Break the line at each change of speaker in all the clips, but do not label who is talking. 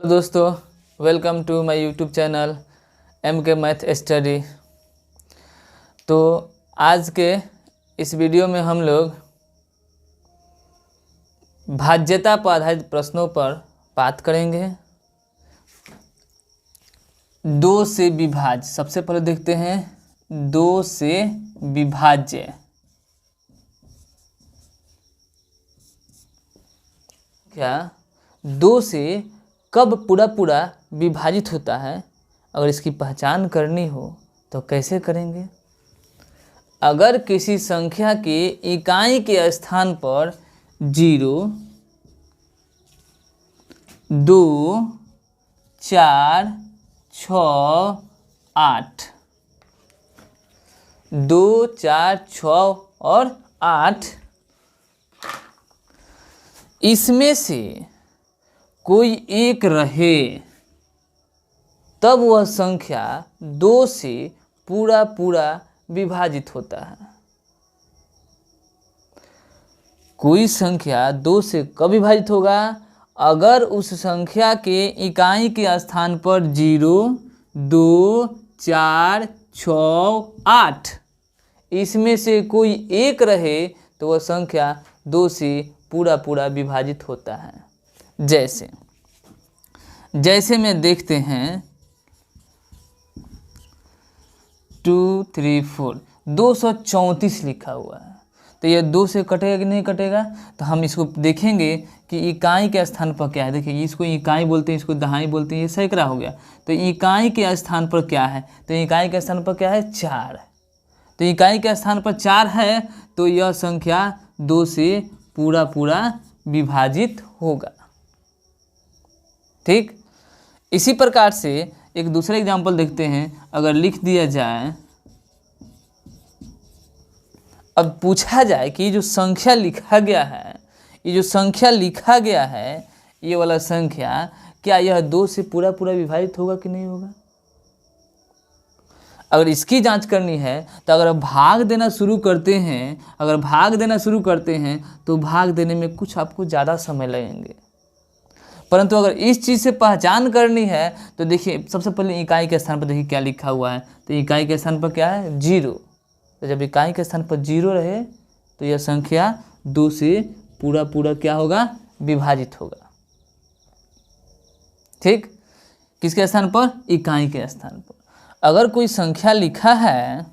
दोस्तों, welcome to my YouTube channel MK math study. तो आज के इस वीडियो में हम लोग भाज्यता पर आधारित प्रश्नों पर बात करेंगे। दो से विभाज्य, सबसे पहले देखते हैं दो से विभाज्य। क्या दो से कब पूरा पूरा विभाजित होता है, अगर इसकी पहचान करनी हो तो कैसे करेंगे। अगर किसी संख्या के इकाई के स्थान पर 0, 2, 4, 6, 8, 2, 4, 6 और 8 इसमें से कोई एक रहे, तब वह संख्या 2 से पूरा पूरा विभाजित होता है। कोई संख्या 2 से कब विभाजित होगा, अगर उस संख्या के इकाई के स्थान पर 0, 2, 4, 6, 8 इसमें से कोई एक रहे तो वह संख्या 2 से पूरा पूरा विभाजित होता है। जैसे में देखते हैं 2, 3, 4 234 लिखा हुआ है, तो यह 2 से कटेगा कि नहीं कटेगा। तो हम इसको देखेंगे कि इकाई के स्थान पर क्या है। देखिए, इसको इकाई बोलते हैं, इसको दहाई बोलते हैं, ये सैकड़ा हो गया। तो इकाई के स्थान पर क्या है, तो इकाई के स्थान पर क्या है 4। तो इकाई के स्थान पर 4 है, तो यह संख्या 2 से पूरा पूरा विभाजित होगा। ठीक, इसी प्रकार से एक दूसरा एग्जाम्पल देखते हैं। अगर लिख दिया जाए, अब पूछा जाए कि ये जो संख्या लिखा गया है, ये वाला संख्या क्या यह 2 से पूरा पूरा विभाजित होगा कि नहीं होगा। अगर इसकी जांच करनी है तो अगर भाग देना शुरू करते हैं, तो भाग देने में कुछ आपको ज़्यादा समय लगेंगे। परंतु अगर इस चीज़ से पहचान करनी है तो देखिए, सबसे पहले इकाई के स्थान पर देखिए क्या लिखा हुआ है। तो इकाई के स्थान पर क्या है 0। तो जब इकाई के स्थान पर 0 रहे तो यह संख्या 2 से पूरा पूरा क्या होगा, विभाजित होगा। ठीक, किसके स्थान पर, इकाई के स्थान पर। अगर कोई संख्या लिखा है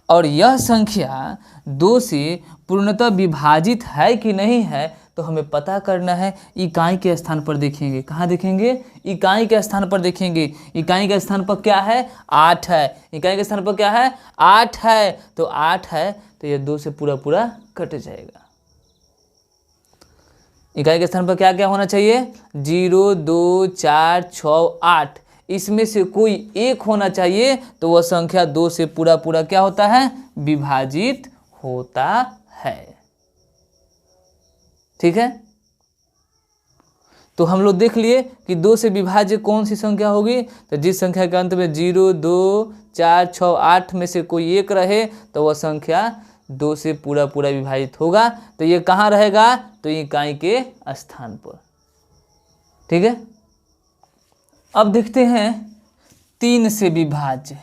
और यह संख्या 2 से पूर्णतः विभाजित है कि नहीं है, तो हमें पता करना है। इकाई के स्थान पर देखेंगे। कहाँ देखेंगे, इकाई के स्थान पर देखेंगे। इकाई के स्थान पर क्या है 8 है। इकाई के स्थान पर क्या है 8 है। तो 8 है तो यह 2 से पूरा पूरा कट जाएगा। इकाई के स्थान पर क्या क्या होना चाहिए, 0, 2, 4, 6, 8 इसमें से कोई एक होना चाहिए, तो वह संख्या 2 से पूरा पूरा क्या होता है, विभाजित होता है। ठीक है, तो हम लोग देख लिए कि 2 से विभाज्य कौन सी संख्या होगी। तो जिस संख्या के अंत में 0, 2, 4, 6, 8 में से कोई एक रहे तो वह संख्या 2 से पूरा पूरा विभाजित होगा। तो ये कहाँ रहेगा, तो इकाई के स्थान पर। ठीक है, अब देखते हैं 3 से विभाज्य।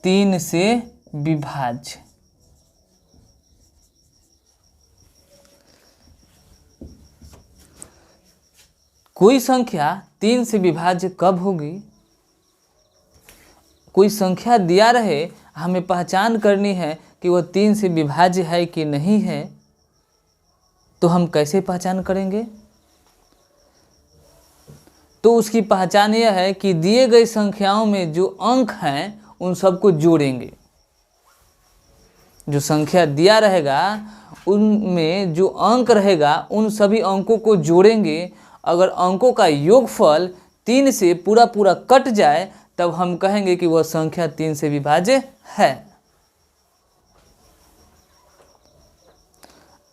3 से विभाज्य, कोई संख्या 3 से विभाज्य कब होगी। कोई संख्या दिया रहे, हमें पहचान करनी है कि वह 3 से विभाज्य है कि नहीं है। तो हम कैसे पहचान करेंगे, तो उसकी पहचान यह है कि दिए गए संख्याओं में जो अंक हैं उन सबको जोड़ेंगे। जो संख्या दिया रहेगा उनमें जो अंक रहेगा उन सभी अंकों को जोड़ेंगे। अगर अंकों का योगफल 3 से पूरा पूरा कट जाए तब हम कहेंगे कि वह संख्या 3 से विभाज्य है।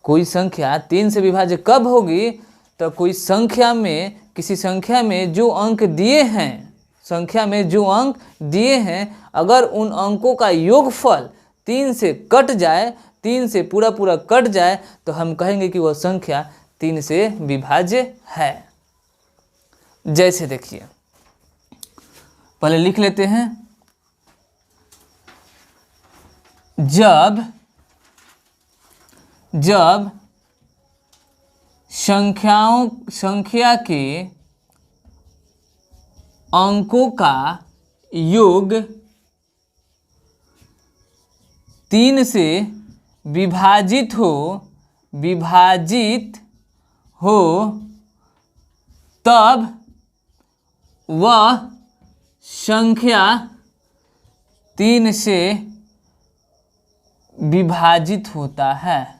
कोई संख्या 3 से विभाज्य कब होगी, तो कोई संख्या में, किसी संख्या में जो अंक दिए हैं, अगर उन अंकों का योगफल 3 से कट जाए 3 से पूरा पूरा कट जाए तो हम कहेंगे कि वह संख्या 3 से विभाज्य है। जैसे देखिए, पहले लिख लेते हैं, जब संख्या के अंकों का योग 3 से विभाजित हो तब वह संख्या 3 से विभाजित होता है।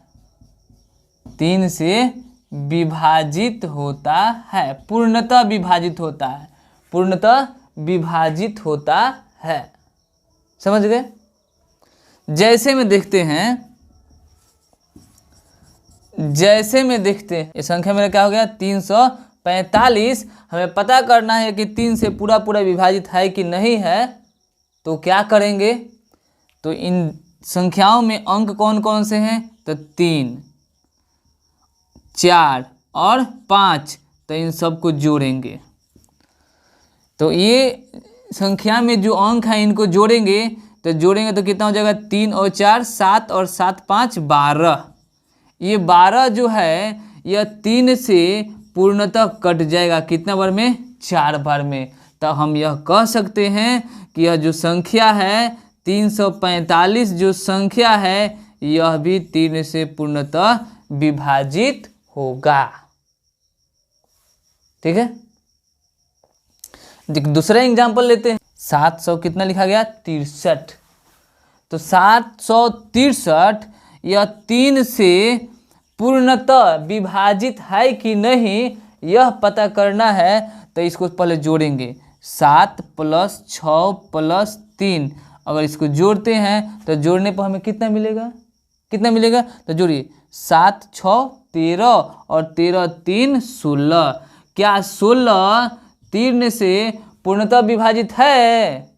3 से विभाजित होता है, पूर्णतः विभाजित होता है, पूर्णतः विभाजित होता है। समझ गए? जैसे में देखते हैं, ये संख्या मेरा क्या हो गया 345। हमें पता करना है कि 3 से पूरा पूरा विभाजित है कि नहीं है। तो क्या करेंगे, तो इन संख्याओं में अंक कौन कौन से हैं, तो 3, 4 और 5, तो इन सबको जोड़ेंगे। तो ये संख्या में जो अंक हैं इनको जोड़ेंगे तो कितना हो जाएगा, 3 और 4 7 और 7 5 12। ये 12 जो है यह 3 से पूर्णतः कट जाएगा, कितना बार में, 4 बार में। तो हम यह कह सकते हैं कि यह जो संख्या है 345 जो संख्या है यह भी 3 से पूर्णतः विभाजित होगा। ठीक है, दूसरा एग्जांपल लेते हैं। 700 कितना लिखा गया, 63। तो 763 यह 3 से पूर्णतः विभाजित है कि नहीं यह पता करना है। तो इसको पहले जोड़ेंगे, 7 + 6 + 3। अगर इसको जोड़ते हैं तो जोड़ने पर हमें कितना मिलेगा, तो जोड़िए, 7 6 13 और 13 3 16। क्या 16 3 से पूर्णतः विभाजित है?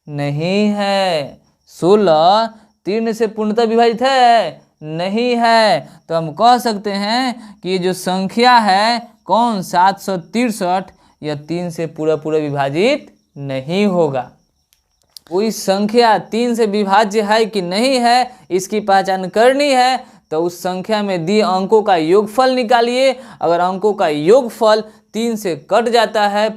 नहीं है। 16 3 से पूर्णतः विभाजित है? नहीं है। तो हम कह सकते हैं कि ये जो संख्या है कौन, 763, यह 3 से पूरा विभाजित नहीं होगा। कोई संख्या 3 से विभाज्य है कि नहीं है इसकी पहचान करनी है तो उस संख्या में दिए अंकों का योगफल निकालिए। अगर अंकों का योगफल 3 से कट जाता है,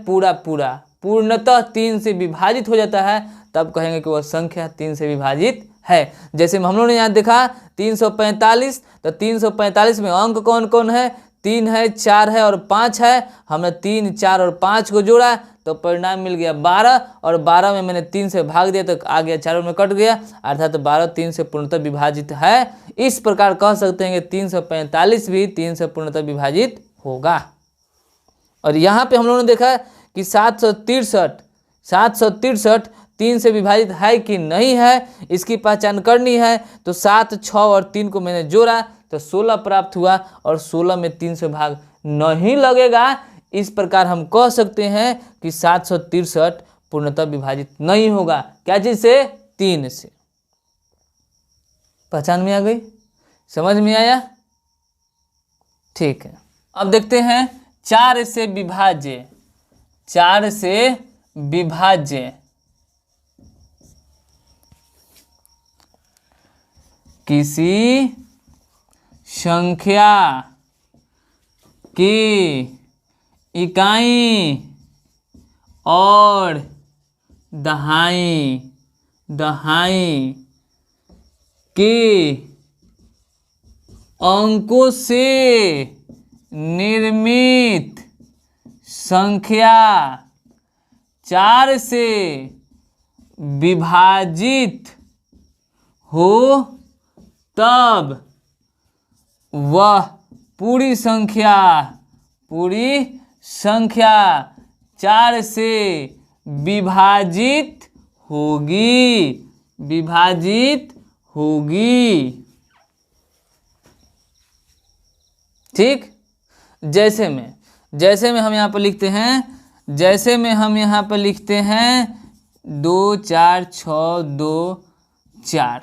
पूर्णतः 3 से विभाजित हो जाता है, तब कहेंगे कि वह संख्या 3 से विभाजित है। जैसे हम लोगों ने यहाँ देखा 345, तो 345 में अंक कौन कौन है, 3 है, 4 है और 5 है। हमने 3 4 और 5 को जोड़ा तो परिणाम मिल गया 12, और 12 में मैंने 3 से भाग दिया तो आ गया 4 में कट गया, अर्थात 12 3 से पूर्णतः विभाजित है। इस प्रकार कह सकते हैं कि 345 भी 3 से पूर्णतः विभाजित होगा। और यहाँ पे हम लोगों ने देखा कि 763 3 से विभाजित है कि नहीं है इसकी पहचान करनी है। तो 7 6 और 3 को मैंने जोड़ा तो 16 प्राप्त हुआ, और 16 में 3 से भाग नहीं लगेगा। इस प्रकार हम कह सकते हैं कि 763 पूर्णतः विभाजित नहीं होगा। क्या चीज से? 3 से। पहचान में आ गई, समझ में आया? ठीक है, अब देखते हैं 4 से विभाज्य। 4 से विभाज्य किसी संख्या की इकाई और दहाई के अंकों से निर्मित संख्या 4 से विभाजित हो तब वह पूरी संख्या 4 से विभाजित होगी। ठीक, जैसे में हम यहाँ पर लिखते हैं 2 4 6 2 4।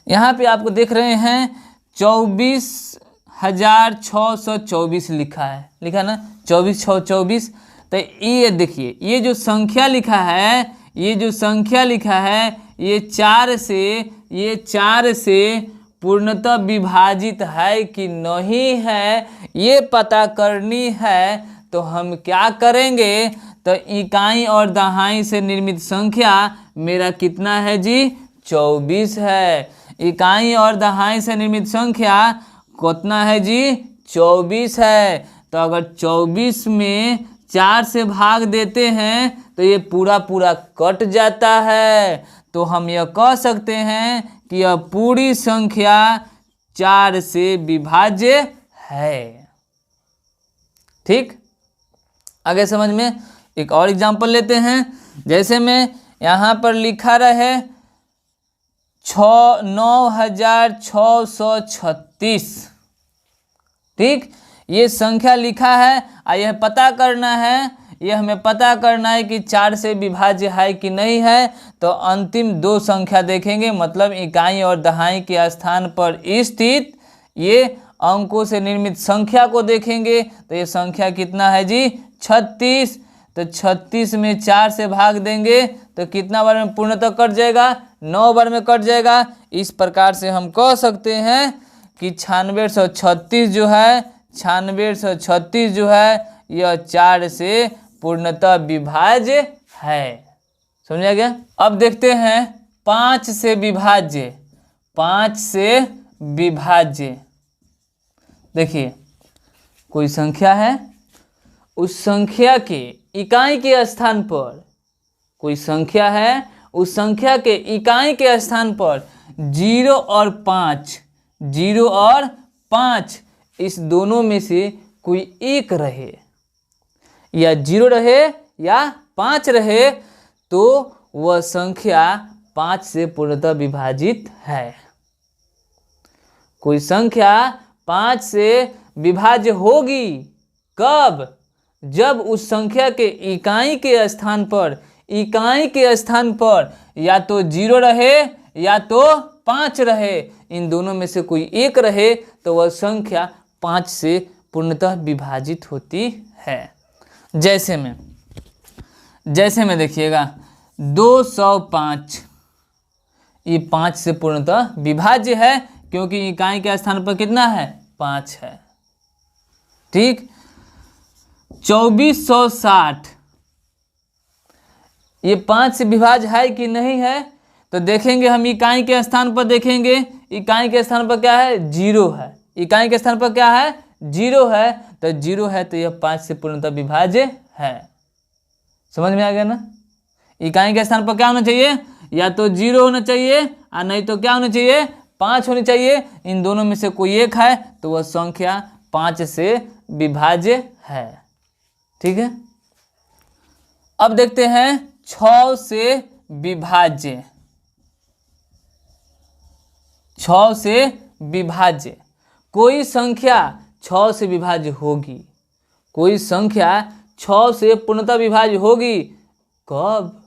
यहाँ पे आपको देख रहे हैं 24,624 लिखा है, लिखा ना 24,624। तो ये देखिए, ये जो संख्या लिखा है, ये जो संख्या लिखा है, ये 4 से पूर्णतः विभाजित है कि नहीं है, ये पता करनी है। तो हम क्या करेंगे, तो इकाई और दहाई से निर्मित संख्या मेरा कितना है जी, 24 है। इकाई और दहाई से निर्मित संख्या कितना है जी, 24 है। तो अगर 24 में 4 से भाग देते हैं तो ये पूरा पूरा कट जाता है। तो हम यह कह सकते हैं कि यह पूरी संख्या 4 से विभाज्य है। ठीक, आगे समझ में एक और एग्जांपल लेते हैं। जैसे में यहाँ पर लिखा रहे 9,636। ठीक, ये संख्या लिखा है और यह पता करना है, यह हमें पता करना है कि 4 से विभाज्य है कि नहीं है। तो अंतिम दो संख्या देखेंगे, मतलब इकाई और दहाई के स्थान पर स्थित ये अंकों से निर्मित संख्या को देखेंगे। तो ये संख्या कितना है जी, 36। तो 36 में 4 से भाग देंगे तो कितना बार में पूर्णतः कट जाएगा, 9 बार में कट जाएगा। इस प्रकार से हम कह सकते हैं कि 9636 जो है, 9636 जो है यह 4 से पूर्णतः विभाज्य है। समझा गया। अब देखते हैं 5 से विभाज्य। 5 से विभाज्य, देखिए कोई संख्या है, उस संख्या के इकाई के स्थान पर, कोई संख्या है, उस संख्या के इकाई के स्थान पर 0 और 5, 0 और 5 इस दोनों में से कोई एक रहे, या 0 रहे या 5 रहे, तो वह संख्या 5 से पूर्णतः विभाजित है। कोई संख्या 5 से विभाज्य होगी कब, जब उस संख्या के इकाई के स्थान पर, इकाई के स्थान पर या तो 0 रहे या तो 5 रहे, इन दोनों में से कोई एक रहे, तो वह संख्या 5 से पूर्णतः विभाजित होती है। जैसे में देखिएगा 205, ये 5 से पूर्णतः विभाज्य है क्योंकि इकाई के स्थान पर कितना है, 5 है। ठीक, 2460, ये 5 से विभाज्य है कि नहीं है, तो देखेंगे हम इकाई के स्थान पर देखेंगे, इकाई के स्थान पर क्या है, 0 है। इकाई के स्थान पर क्या है, 0 है, तो 0 है तो यह 5 से पूर्णतः विभाज्य है। समझ में आ गया ना। इकाई के स्थान पर क्या होना चाहिए, या तो 0 होना चाहिए और नहीं तो क्या होना चाहिए, 5 होनी चाहिए। इन दोनों में से कोई एक है तो वह संख्या 5 से विभाज्य है। ठीक है। अब देखते हैं 6 से विभाज्य। 6 से विभाज्य, कोई संख्या 6 से विभाज्य होगी, कोई संख्या 6 से पूर्णतः विभाज्य होगी कब,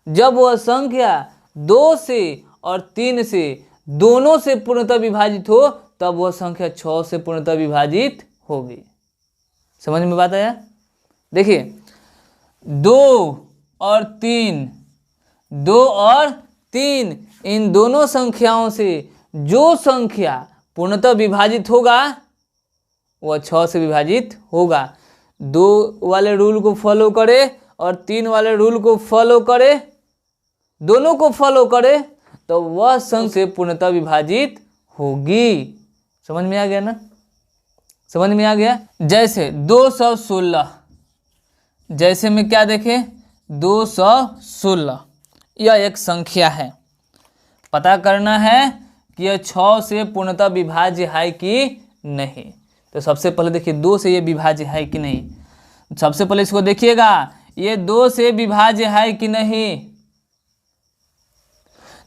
जब वह संख्या 2 से और 3 से दोनों से पूर्णतः विभाजित हो, तब वह संख्या 6 से पूर्णतः विभाजित होगी। समझ में बात आया। देखिए 2 और 3, 2 और 3 इन दोनों संख्याओं से जो संख्या पूर्णतः विभाजित होगा वह 6 से विभाजित होगा। 2 वाले रूल को फॉलो करे और 3 वाले रूल को फॉलो करे, दोनों को फॉलो करे, तो वह संख्या से पूर्णतः विभाजित होगी। समझ में आ गया ना। समझ में आ गया। जैसे 216, जैसे में क्या देखें 216, यह एक संख्या है। पता करना है कि यह 6 से पूर्णतः विभाज्य है कि नहीं। तो सबसे पहले देखिए 2 से ये विभाज्य है कि नहीं। सबसे पहले इसको देखिएगा, ये 2 से विभाज्य है कि नहीं।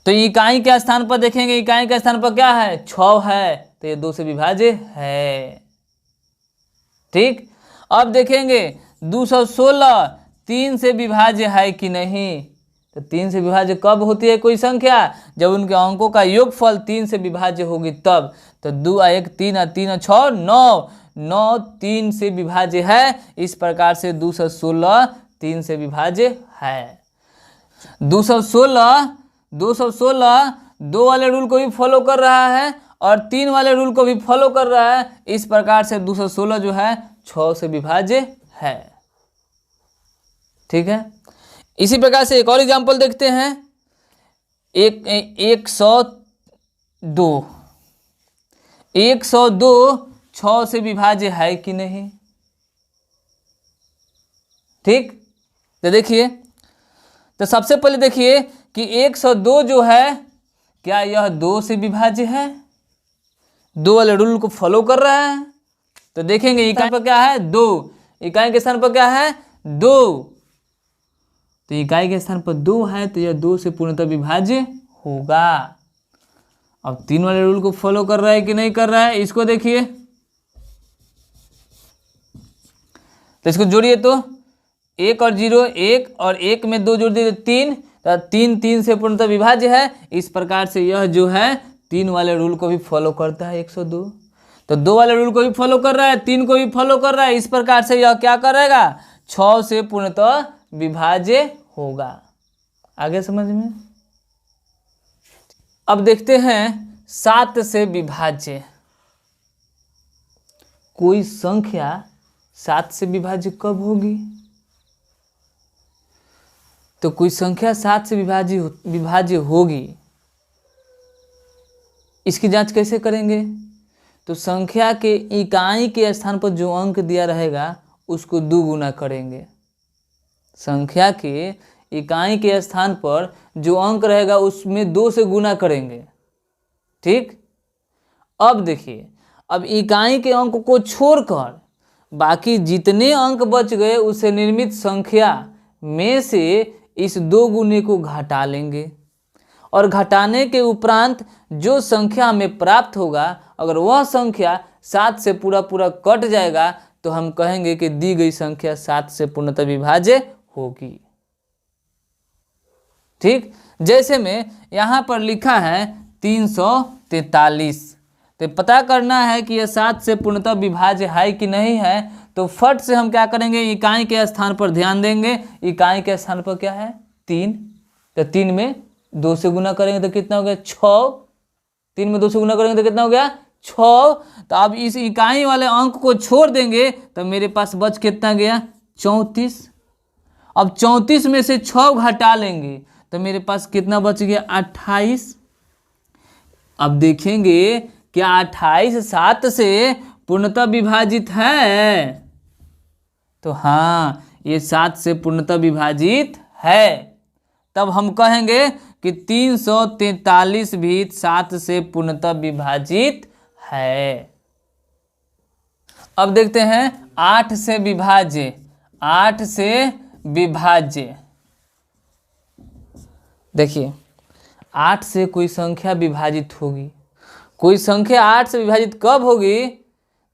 तो इकाई के स्थान पर देखेंगे, इकाई के स्थान पर क्या है, 6 है, तो ये 2 से विभाज्य है। ठीक। अब देखेंगे 216 3 से विभाज्य है कि नहीं। तो 3 से विभाज्य कब होती है कोई संख्या? जब उनके अंकों का योगफल 3 से विभाज्य होगी तब। तो 2 और 1 3 और 3 और 6 9, 9 3 से विभाज्य है। इस प्रकार से 216 3 से विभाज्य है। 216 2 वाले रूल को भी फॉलो कर रहा है और 3 वाले रूल को भी फॉलो कर रहा है। इस प्रकार से 216 जो है 6 से विभाज्य है। ठीक है, इसी प्रकार से एक और एग्जांपल देखते हैं। 102 6 से विभाज्य है कि नहीं? ठीक, तो देखिए, तो सबसे पहले देखिए कि 102 जो है क्या यह 2 से विभाज्य है? 2 वाले रूल को फॉलो कर रहा है। तो देखेंगे इकाई पर क्या है 2, इकाई के स्थान पर क्या है 2। तो इकाई के स्थान पर 2 है तो यह 2 से पूर्णतः विभाज्य होगा। अब 3 वाले रूल को फॉलो कर रहा है कि नहीं कर रहा है, इसको देखिए। तो इसको जोड़िए, तो 1 और 0 1 और 1 में 2 जोड़ दिए 3, तो 3 3 से पूर्णतः विभाज्य है। इस प्रकार से यह जो है 3 वाले रूल को भी फॉलो करता है 102। तो 2 वाले रूल को भी फॉलो कर रहा है, 3 को भी फॉलो कर रहा है। इस प्रकार से यह क्या करेगा 6 से पूर्णतः विभाज्य होगा। आगे समझ में। अब देखते हैं 7 से विभाज्य। कोई संख्या 7 से विभाज्य कब होगी? तो कोई संख्या 7 से विभाज्य होगी, इसकी जांच कैसे करेंगे? तो संख्या के इकाई के स्थान पर जो अंक दिया रहेगा उसको 2 गुना करेंगे। संख्या के इकाई के स्थान पर जो अंक रहेगा उसमें 2 से गुना करेंगे। ठीक, अब देखिए, अब इकाई के अंक को छोड़कर बाकी जितने अंक बच गए उसे निर्मित संख्या में से इस 2 गुने को घटा लेंगे और घटाने के उपरांत जो संख्या हमें प्राप्त होगा, अगर वह संख्या 7 से पूरा कट जाएगा तो हम कहेंगे कि दी गई संख्या 7 से पूर्णतः विभाज्य होगी। ठीक, जैसे में यहाँ पर लिखा है 343, तो पता करना है कि यह 7 से पूर्णतः विभाज्य है कि नहीं है। तो फट से हम क्या करेंगे, इकाई के स्थान पर ध्यान देंगे। इकाई के स्थान पर क्या है 3, तो 3 में 2 से गुना करेंगे तो कितना हो गया 6। 3 में 2 से गुना करेंगे तो कितना हो गया 6। तो अब इस इकाई वाले अंक को छोड़ देंगे तो मेरे पास बच कितना गया 34। अब 34 में से 6 घटा लेंगे तो मेरे पास कितना बच गया 28। अब देखेंगे क्या 28 7 से पूर्णतः विभाजित है? तो हाँ, ये 7 से पूर्णतः विभाजित है। तब हम कहेंगे कि 343 भी 7 से पूर्णतः विभाजित है। अब देखते हैं 8 से विभाज्य। 8 से विभाज्य, देखिए 8 से कोई संख्या विभाजित होगी। कोई संख्या 8 से विभाजित कब होगी?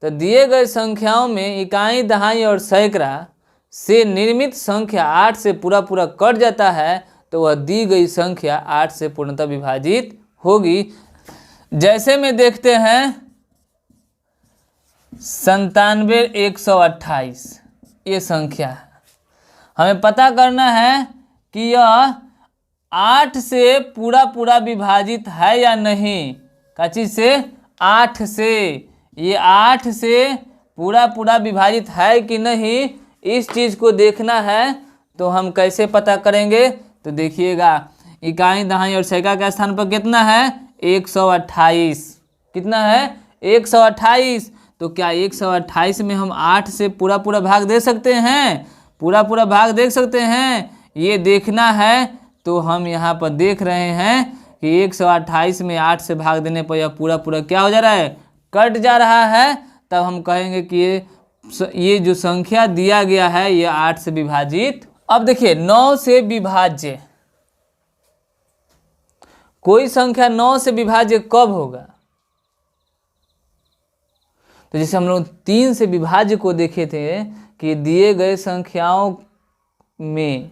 तो दिए गए संख्याओं में इकाई, दहाई और सैकड़ा से निर्मित संख्या 8 से पूरा कट जाता है तो वह दी गई संख्या 8 से पूर्णतः विभाजित होगी। जैसे में देखते हैं 97,128 ये संख्या है। हमें पता करना है कि यह 8 से पूरा विभाजित है या नहीं। का चीज से 8 से, ये 8 से पूरा विभाजित है कि नहीं, इस चीज को देखना है। तो हम कैसे पता करेंगे? तो देखिएगा इकाई, दहाई और सैकड़ा का स्थान पर कितना है 128। कितना है 128। तो क्या 128 में हम 8 से पूरा भाग दे सकते हैं? पूरा भाग देख सकते हैं, ये देखना है। तो हम यहाँ पर देख रहे हैं कि 128 में 8 से भाग देने पर यह पूरा क्या हो जा रहा है, कट जा रहा है। तब हम कहेंगे कि ये जो संख्या दिया गया है ये 8 से विभाजित। अब देखिए 9 से विभाज्य। कोई संख्या 9 से विभाज्य कब होगा? तो जैसे हम लोग 3 से विभाज्य को देखे थे कि दिए गए संख्याओं में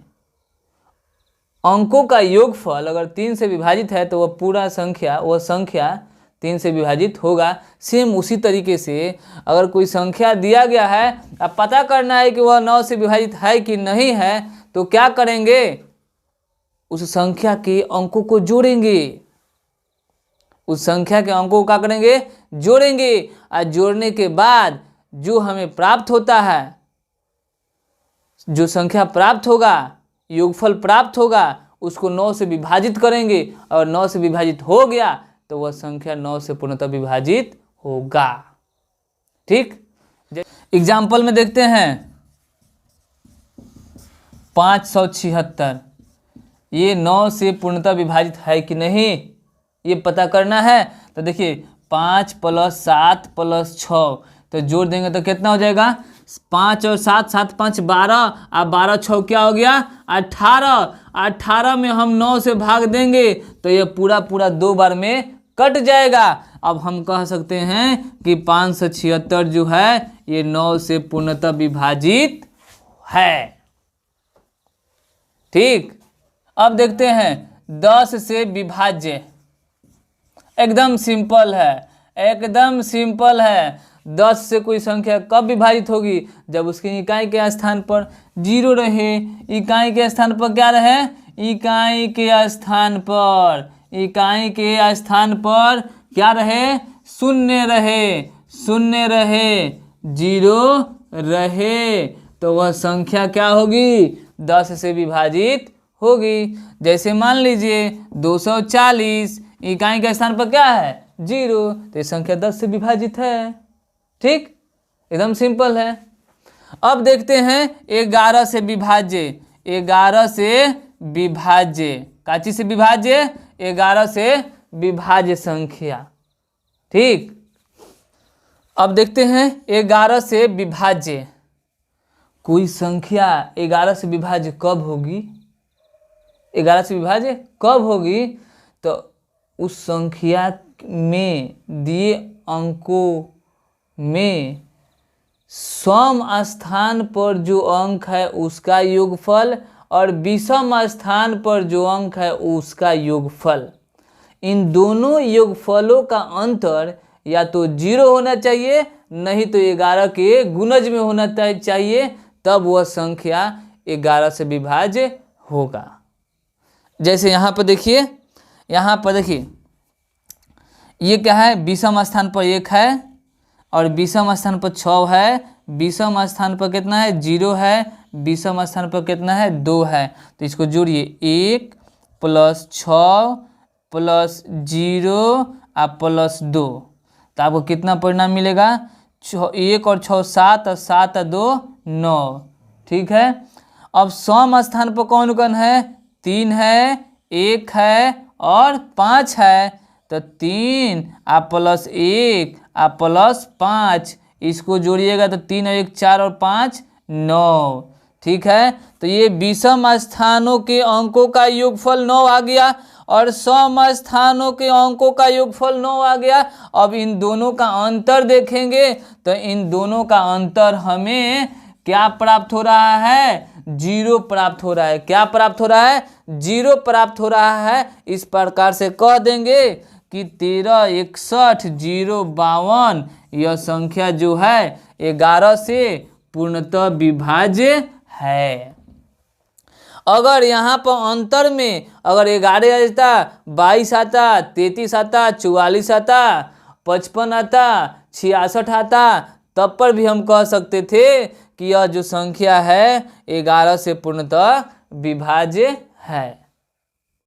अंकों का योगफल अगर 3 से विभाजित है तो वह संख्या 3 से विभाजित होगा। सेम उसी तरीके से अगर कोई संख्या दिया गया है, अब पता करना है कि वह 9 से विभाजित है कि नहीं है, तो क्या करेंगे, उस संख्या के अंकों को जोड़ेंगे। उस संख्या के अंकों को क्या करेंगे, जोड़ेंगे। और जोड़ने के बाद जो हमें प्राप्त होता है, जो संख्या प्राप्त होगा, योगफल प्राप्त होगा, उसको 9 से विभाजित करेंगे और 9 से विभाजित हो गया तो वह संख्या 9 से पूर्णतः विभाजित होगा। ठीक, एग्जाम्पल में देखते हैं 576, ये 9 से पूर्णतः विभाजित है कि नहीं, ये पता करना है। तो देखिए 5 + 7 + 6, तो जोड़ देंगे तो कितना हो जाएगा, 5 और 7, 7 5 12, और 12 6 क्या हो गया, 18। 18 में हम 9 से भाग देंगे तो ये पूरा 2 बार में कट जाएगा। अब हम कह सकते हैं कि 576 जो है ये 9 से पूर्णतः विभाजित है। ठीक, अब देखते हैं 10 से विभाज्य। एकदम सिंपल है, एकदम सिंपल है। 10 से कोई संख्या कब विभाजित होगी, जब उसकी इकाई के स्थान पर 0 रहे। इकाई के स्थान पर क्या रहे, इकाई के स्थान पर, इकाई के स्थान पर क्या रहे, शून्य रहे, शून्य रहे, 0 रहे, तो वह संख्या क्या होगी, 10 से विभाजित होगी। जैसे मान लीजिए 240, इकाई के स्थान पर क्या है, 0, तो ये संख्या 10 से विभाजित है। ठीक, एकदम सिंपल है। अब देखते हैं 11 से विभाज्य। 11 से विभाज्य, काची से विभाज्य, 11 से विभाज्य संख्या। ठीक, अब देखते हैं 11 से विभाज्य। कोई संख्या 11 से विभाज्य कब होगी, 11 से विभाज्य कब होगी, तो उस संख्या में दिए अंकों में सम स्थान पर जो अंक है उसका योगफल और विषम स्थान पर जो अंक है उसका योगफल, इन दोनों योगफलों का अंतर या तो 0 होना चाहिए, नहीं तो 11 के गुणज में होना चाहिए, तब वह संख्या 11 से विभाज्य होगा। जैसे यहाँ पर देखिए, यहाँ पर देखिए ये क्या है, विषम स्थान पर 1 है और विषम स्थान पर 6 है, विषम स्थान पर कितना है, 0 है, विषम स्थान पर कितना है, 2 है। तो इसको जोड़िए, 1 + 6 + 0 और +2, तो आपको कितना परिणाम मिलेगा, 1 और 6 7 और 7 और 2 9। ठीक है, अब सम स्थान पर कौन कौन है, 3 है, 1 है और 5 है, तो 3 और +1 और +5, इसको जोड़िएगा तो 3 और 1 4 और 5 9। ठीक है, तो ये विषम स्थानों के अंकों का योगफल 9 आ गया और सम स्थानों के अंकों का योगफल 9 आ गया। अब इन दोनों का अंतर देखेंगे तो इन दोनों का अंतर हमें क्या प्राप्त हो रहा है, 0 प्राप्त हो रहा है। क्या प्राप्त हो रहा है, 0 प्राप्त हो रहा है। इस प्रकार से कह देंगे कि 13 61 0 52 यह संख्या जो है 11 से पूर्णतः विभाज्य है। अगर यहाँ पर अंतर में अगर 11 आता, 22 आता, 33 आता, 44 आता, 55 आता, 66 आता, तब पर भी हम कह सकते थे कि यह जो संख्या है 11 से पूर्णतः विभाज्य है।